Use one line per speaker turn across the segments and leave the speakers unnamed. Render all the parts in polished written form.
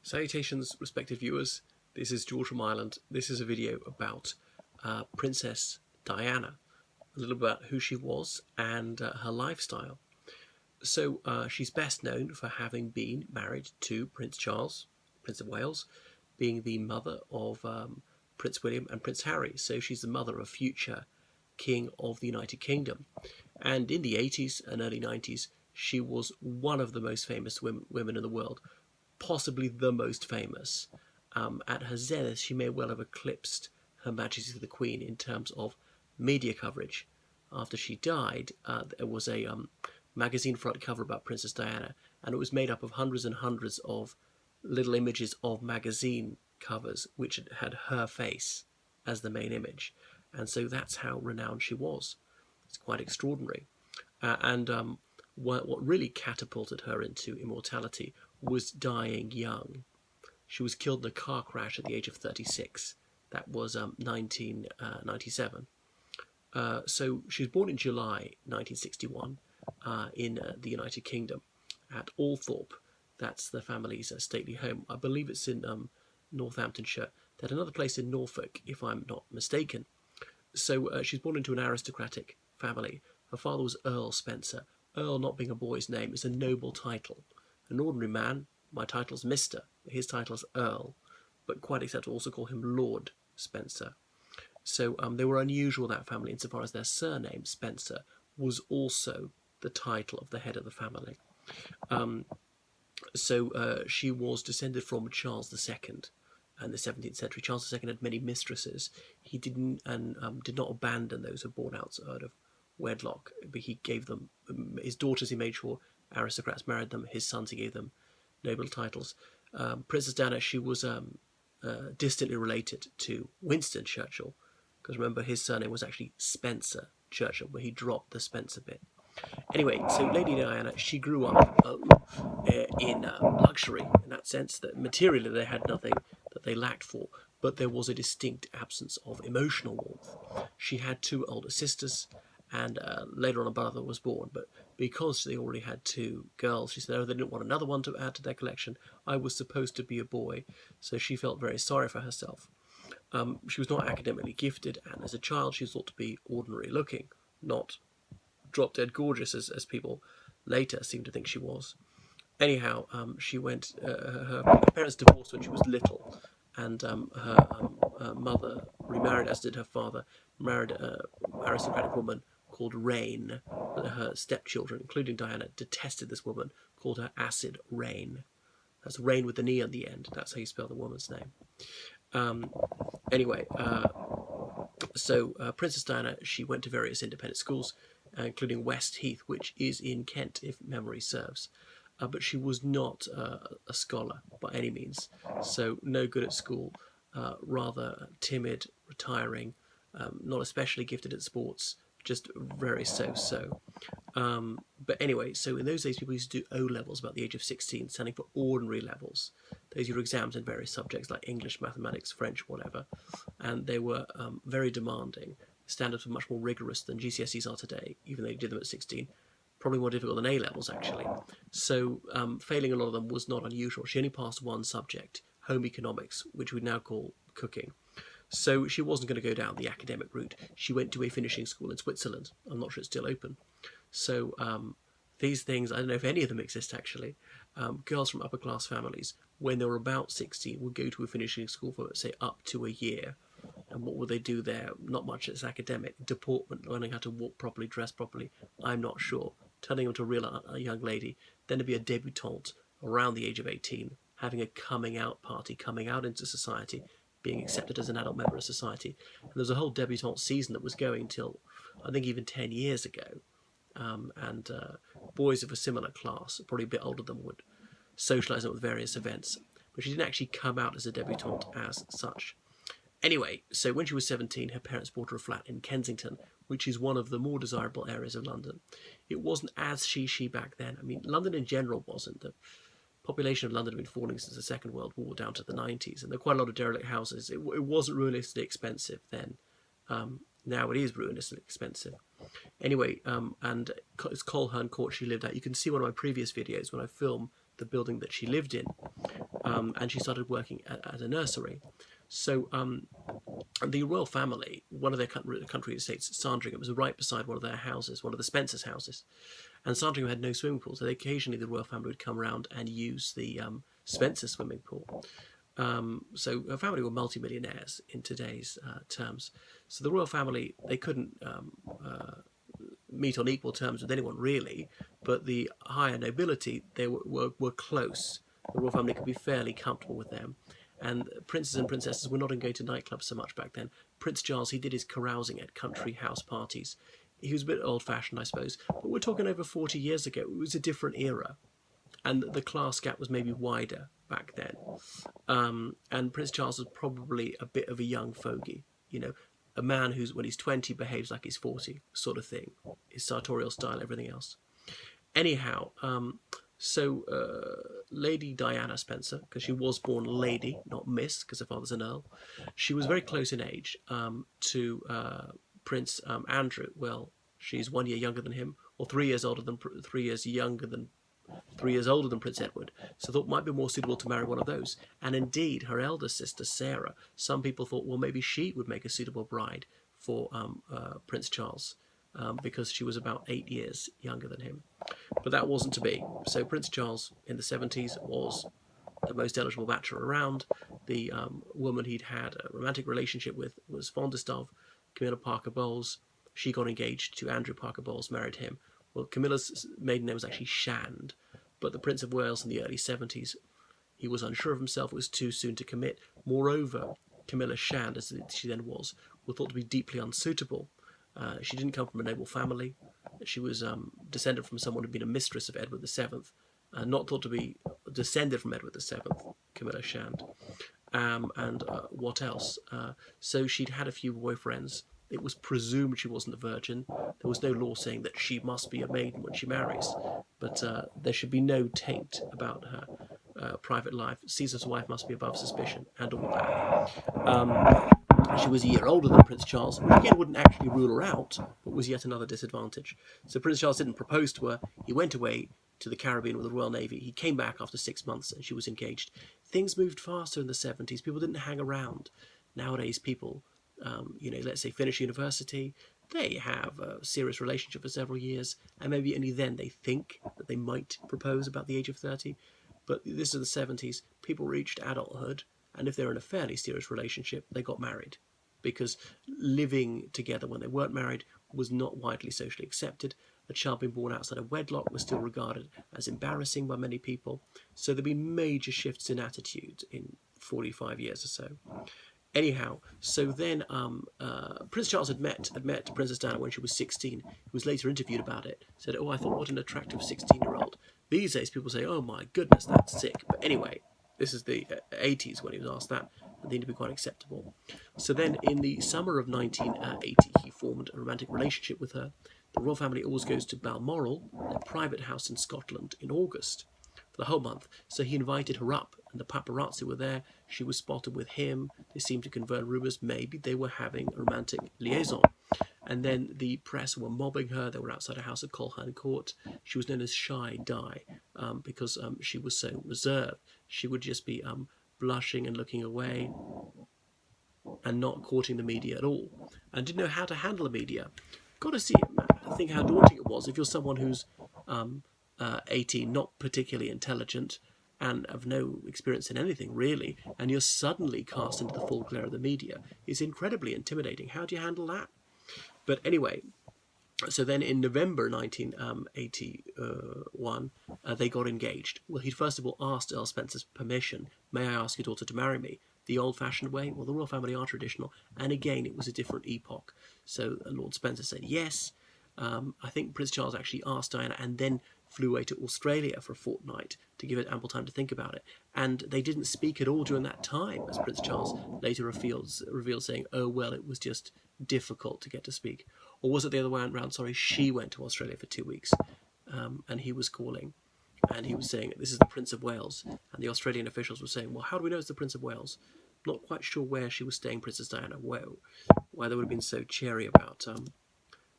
Salutations, respected viewers. This is George from Ireland. This is a video about Princess Diana, a little about who she was and her lifestyle. So she's best known for having been married to Prince Charles, Prince of Wales, being the mother of Prince William and Prince Harry. So she's the mother of future King of the United Kingdom. And in the 80s and early 90s, she was one of the most famous women in the world, possibly the most famous. At her zenith, she may well have eclipsed Her Majesty the Queen in terms of media coverage. After she died, there was a magazine front cover about Princess Diana, and it was made up of hundreds and hundreds of little images of magazine covers which had her face as the main image. And so that's how renowned she was. It's quite extraordinary. What really catapulted her into immortality was dying young. She was killed in a car crash at the age of 36. That was 1997. So she was born in July 1961 in the United Kingdom at Althorpe. That's the family's stately home. I believe it's in Northamptonshire. They had another place in Norfolk, if I'm not mistaken. So she's born into an aristocratic family. Her father was Earl Spencer. Earl, not being a boy's name, is a noble title. An ordinary man, my title's Mr. His title's Earl, but quite acceptable to also call him Lord Spencer. So they were unusual, that family, insofar as their surname, Spencer, was also the title of the head of the family. She was descended from Charles II in the 17th century. Charles II had many mistresses. He did not abandon those who were born outside of wedlock, but he gave them his daughters. He made sure aristocrats married them. His sons, he gave them noble titles. Princess Diana, she was distantly related to Winston Churchill, because remember his surname was actually Spencer Churchill, but he dropped the Spencer bit. Anyway, so Lady Diana, she grew up in luxury, in that sense that materially they had nothing that they lacked for, but there was a distinct absence of emotional warmth. She had two older sisters, and later on a brother was born, but because they already had two girls, she said, oh, they didn't want another one to add to their collection. I was supposed to be a boy, so she felt very sorry for herself. She was not academically gifted, and as a child she was thought to be ordinary looking, not drop-dead gorgeous as people later seem to think she was. Anyhow, she went, her parents divorced when she was little, and her mother remarried, as did her father, married an aristocratic woman called Rain. Her stepchildren, including Diana, detested this woman, called her Acid Rain. That's Rain with an E on the end. That's how you spell the woman's name. Princess Diana, she went to various independent schools, including West Heath, which is in Kent, if memory serves. But she was not a scholar by any means, so no good at school, rather timid, retiring, not especially gifted at sports, just very so-so. But anyway, so in those days people used to do O-levels about the age of 16, standing for ordinary levels. Those are your exams in various subjects like English, mathematics, French, whatever. And they were very demanding. Standards were much more rigorous than GCSEs are today, even though you did them at 16. Probably more difficult than A-levels, actually. So failing a lot of them was not unusual. She only passed one subject, home economics, which we now call cooking. So she wasn't going to go down the academic route. She went to a finishing school in Switzerland. I'm not sure it's still open. So these things, I don't know if any of them exist actually. Girls from upper class families, when they were about 16, would go to a finishing school for, let's say, up to a year. And what would they do there? Not much. It's academic. Deportment, learning how to walk properly, dress properly. I'm not sure. Turning them to a young lady, then to be a debutante around the age of 18, having a coming out party, coming out into society, being accepted as an adult member of society. And there was a whole debutante season that was going till, I think, even 10 years ago. Boys of a similar class, probably a bit older than would socialise with various events. But she didn't actually come out as a debutante as such. Anyway, so when she was 17, her parents bought her a flat in Kensington, which is one of the more desirable areas of London. It wasn't as she back then. I mean, London in general wasn't. The population of London had been falling since the Second World War down to the 90s, and there were quite a lot of derelict houses. It wasn't ruinously expensive then. Now it is ruinously expensive. Anyway, and it's Coleherne Court she lived at. You can see one of my previous videos when I filmed the building that she lived in. and she started working at a nursery. So the royal family, one of their country estates, Sandringham, was right beside one of their houses, one of the Spencers' houses. And Sandringham had no swimming pool, so occasionally the royal family would come around and use the Spencer swimming pool. So her family were multimillionaires in today's terms. So the royal family, they couldn't meet on equal terms with anyone really, but the higher nobility, they were close. The royal family could be fairly comfortable with them. And princes and princesses were not going to nightclubs so much back then. Prince Charles, he did his carousing at country house parties. He was a bit old-fashioned, I suppose, but we're talking over 40 years ago. It was a different era, and the class gap was maybe wider back then. And Prince Charles was probably a bit of a young fogey, a man who's, when he's 20, behaves like he's 40, sort of thing. His sartorial style, everything else. Anyhow, so Lady Diana Spencer, because she was born Lady, not Miss, because her father's an Earl, she was very close in age to Prince Andrew. Well, she's 1 year younger than him, or 3 years older than 3 years younger than 3 years older than Prince Edward. So thought it might be more suitable to marry one of those. And indeed, her elder sister Sarah, some people thought, well, maybe she would make a suitable bride for Prince Charles. Because she was about 8 years younger than him. But that wasn't to be. So Prince Charles in the 70s was the most eligible bachelor around. The woman he'd had a romantic relationship with was fondest of, Camilla Parker Bowles. She got engaged to Andrew Parker Bowles, married him. Well, Camilla's maiden name was actually Shand, but the Prince of Wales in the early 70s, he was unsure of himself. It was too soon to commit. Moreover, Camilla Shand, as she then was thought to be deeply unsuitable. She didn't come from a noble family. She was descended from someone who'd been a mistress of Edward VII, not thought to be descended from Edward VII, Camilla Shand. And what else? So she'd had a few boyfriends. It was presumed she wasn't a virgin. There was no law saying that she must be a maiden when she marries, but there should be no taint about her private life. Caesar's wife must be above suspicion, and all that. She was a year older than Prince Charles, which again wouldn't actually rule her out, but was yet another disadvantage. So Prince Charles didn't propose to her. He went away to the Caribbean with the Royal Navy. He came back after 6 months and she was engaged. Things moved faster in the 70s. People didn't hang around. Nowadays, people, let's say finish university, they have a serious relationship for several years, and maybe only then they think that they might propose about the age of 30. But this is the 70s. People reached adulthood, and if they're in a fairly serious relationship, they got married, because living together when they weren't married was not widely socially accepted. A child being born outside of wedlock was still regarded as embarrassing by many people. So there've been major shifts in attitude in 45 years or so. Anyhow, so then Prince Charles had met Princess Diana when she was 16. He was later interviewed about it. Said, I thought, what an attractive 16-year-old. These days people say, oh my goodness, that's sick. But anyway, this is the 80s when he was asked that, and deemed to be quite acceptable. So then, in the summer of 1980, he formed a romantic relationship with her. The royal family always goes to Balmoral, their private house in Scotland, in August, for the whole month. So he invited her up, and the paparazzi were there. She was spotted with him. They seemed to convert rumours maybe they were having a romantic liaison. And then the press were mobbing her. They were outside a house at Colherne Court. She was known as Shy Di because she was so reserved. She would just be blushing and looking away and not courting the media at all, and didn't know how to handle the media. Got to see it, think how daunting it was if you're someone who's 18, not particularly intelligent, and have no experience in anything really, and you're suddenly cast into the full glare of the media. It's incredibly intimidating. How do you handle that? But anyway, so then in November 1981, they got engaged. Well, he'd first of all asked Earl Spencer's permission. May I ask your daughter to marry me? The old-fashioned way? Well, the royal family are traditional, and again, it was a different epoch. So Lord Spencer said yes. I think Prince Charles actually asked Diana and then flew away to Australia for a fortnight to give it ample time to think about it. And they didn't speak at all during that time, as Prince Charles later revealed saying, oh, well, it was just difficult to get to speak. Or was it the other way around? Sorry, she went to Australia for 2 weeks, and he was calling. And he was saying, this is the Prince of Wales. And the Australian officials were saying, well, how do we know it's the Prince of Wales? Not quite sure where she was staying, Princess Diana. Why they would have been so cheery about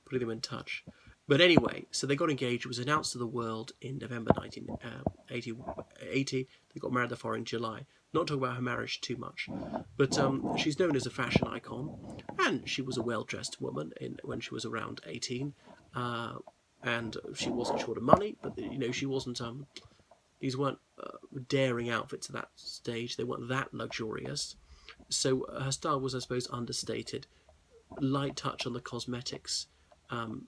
putting them in touch. But anyway, so they got engaged. It was announced to the world in November 1980. They got married the following July. Not talk about her marriage too much, but she's known as a fashion icon, and she was a well-dressed woman when she was around 18, and she wasn't short of money, but she wasn't. These weren't daring outfits at that stage. They weren't that luxurious, so her style was, I suppose, understated. Light touch on the cosmetics.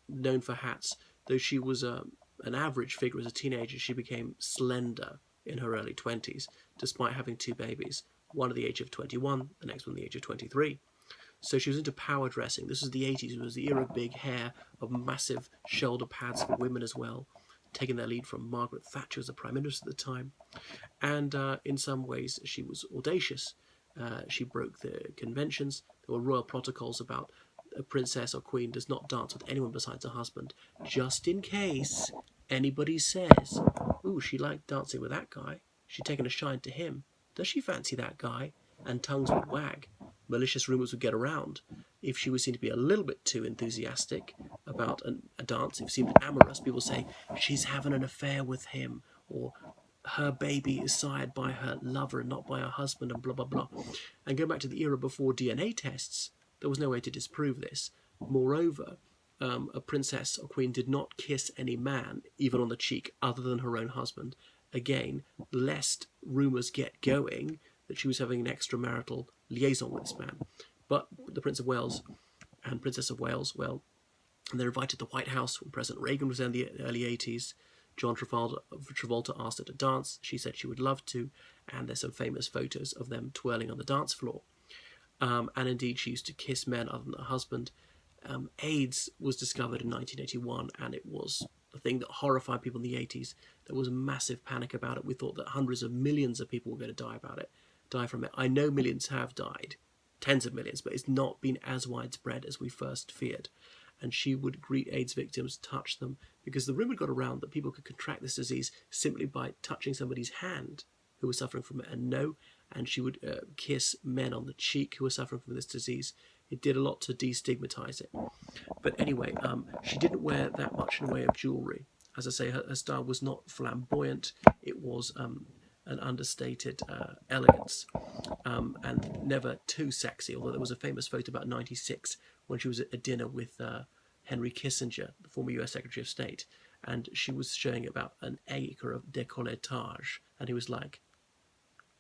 Known for hats, though she was an average figure as a teenager, she became slender in her early 20s, despite having 2 babies, one at the age of 21, the next one at the age of 23. So she was into power dressing. This was the 80s. It was the era of big hair, of massive shoulder pads for women as well, taking their lead from Margaret Thatcher as the Prime Minister at the time. And in some ways, she was audacious. She broke the conventions. There were royal protocols about a princess or queen does not dance with anyone besides her husband, just in case anybody says, ooh, she liked dancing with that guy. She'd taken a shine to him. Does she fancy that guy? And tongues would wag. Malicious rumours would get around. If she was seen to be a little bit too enthusiastic about a dance, if it seemed amorous, people say, she's having an affair with him, or her baby is sired by her lover and not by her husband, and blah, blah, blah. And go back to the era before DNA tests, there was no way to disprove this. Moreover, a princess or queen did not kiss any man, even on the cheek, other than her own husband. Again, lest rumours get going that she was having an extramarital liaison with this man. But the Prince of Wales and Princess of Wales, well, they're invited to the White House when President Reagan was in the early 80s. John Travolta asked her to dance. She said she would love to, and there's some famous photos of them twirling on the dance floor. And indeed, she used to kiss men other than her husband. AIDS was discovered in 1981, and it was a thing that horrified people in the 80s. There was a massive panic about it. We thought that hundreds of millions of people were going to die from it. I know millions have died, tens of millions, but it's not been as widespread as we first feared. And she would greet AIDS victims, touch them, because the rumour got around that people could contract this disease simply by touching somebody's hand who was suffering from it and know. And she would kiss men on the cheek who were suffering from this disease. It did a lot to destigmatise it. But anyway, she didn't wear that much in the way of jewellery. As I say, her style was not flamboyant. It was an understated elegance, and never too sexy, although there was a famous photo about 96 when she was at a dinner with Henry Kissinger, the former US Secretary of State, and she was showing about an acre of décolletage, and he was like,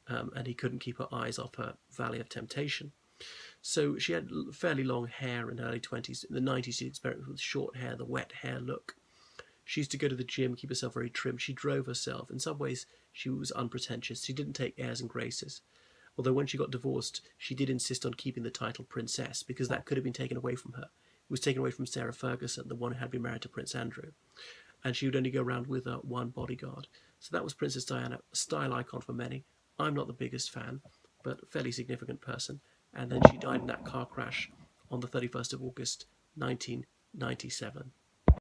and he couldn't keep her eyes off her Valley of Temptation. So she had fairly long hair in her early 20s. In the 90s, she experimented with short hair, the wet hair look. She used to go to the gym, keep herself very trim. She drove herself. In some ways, she was unpretentious. She didn't take airs and graces. Although when she got divorced, she did insist on keeping the title princess, because that could have been taken away from her. It was taken away from Sarah Ferguson, the one who had been married to Prince Andrew. And she would only go around with one bodyguard. So that was Princess Diana, a style icon for many. I'm not the biggest fan, but a fairly significant person. And then she died in that car crash on the 31st of August, 1997.